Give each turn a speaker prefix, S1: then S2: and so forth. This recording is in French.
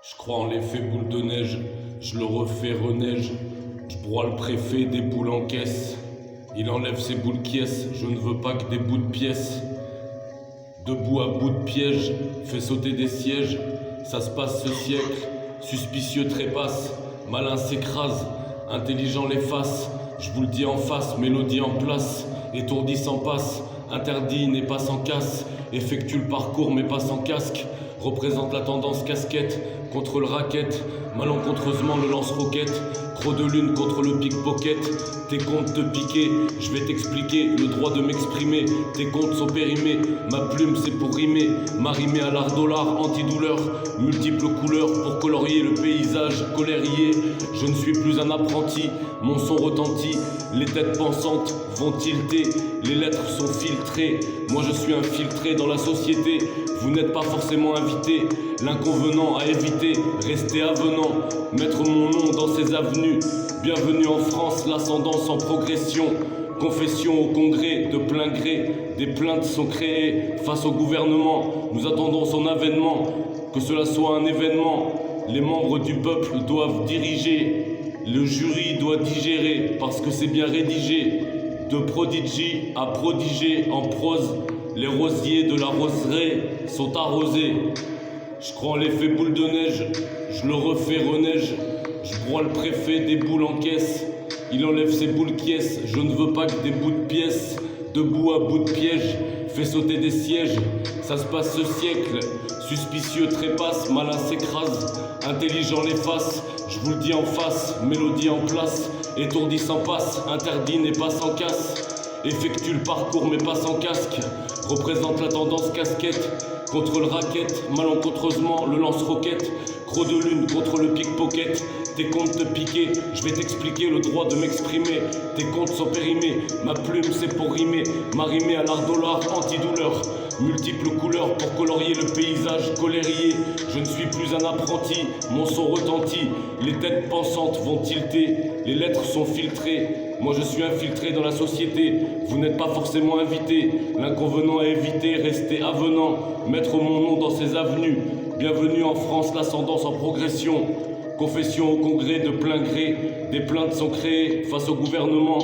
S1: Je crois en l'effet boule de neige, je le refais reneige. Je broie le préfet des boules en caisse. Il enlève ses boules quiesces, je ne veux pas que des bouts de pièces. Debout à bout de piège, fait sauter des sièges. Ça se passe ce siècle, suspicieux trépasse. Malin s'écrase, intelligent l'efface. Je vous le dis en face, mélodie en place. Étourdi sans passe, interdit n'est pas sans casse. Effectue le parcours mais pas sans casque. Représente la tendance casquette contre le racket. Malencontreusement le lance-roquette. Croc de lune contre le pickpocket. Tes comptes te piquer, je vais t'expliquer le droit de m'exprimer. Tes comptes sont périmés, ma plume c'est pour rimer. M'arrimer à l'art dollar, antidouleur. Multiples couleurs pour colorier le paysage colérier. Je ne suis plus un apprenti, mon son retentit. Les têtes pensantes vont tilter, les lettres sont filtrées. Moi je suis infiltré dans la société. Vous n'êtes pas forcément invité. L'inconvenant à éviter, rester avenant. Mettre mon nom dans ces avenues. Bienvenue en France, l'ascendance en progression. Confession au congrès, de plein gré. Des plaintes sont créées face au gouvernement. Nous attendons son avènement, que cela soit un événement. Les membres du peuple doivent diriger. Le jury doit digérer, parce que c'est bien rédigé. De prodigy à prodiger en prose. Les rosiers de la roseraie sont arrosés. Je crois en l'effet boule de neige, je le refais reneige. Je broie le préfet des boules en caisse. Il enlève ses boules quiesces, je ne veux pas que des bouts de pièces. Debout à bout de piège, fait sauter des sièges. Ça se passe ce siècle, suspicieux trépasse, malin s'écrase. Intelligent l'efface, je vous le dis en face, mélodie en place. Étourdi sans passe, interdit n'est pas sans casse. Effectue le parcours mais pas sans casque. Représente la tendance casquette contre le racket, malencontreusement le lance-roquette. Croc de lune contre le pickpocket. Tes comptes te piquer, je vais t'expliquer le droit de m'exprimer. Tes comptes sont périmés, ma plume c'est pour rimer. M'arrimer à l'art dollar, antidouleur. Multiples couleurs pour colorier le paysage colérier. Je ne suis plus un apprenti, mon son retentit. Les têtes pensantes vont tilter, les lettres sont filtrées. Moi je suis infiltré dans la société, vous n'êtes pas forcément invité. L'inconvenant à éviter, rester avenant. Mettre mon nom dans ces avenues. Bienvenue en France, l'ascendance en progression. Confession au congrès de plein gré. Des plaintes sont créées face au gouvernement.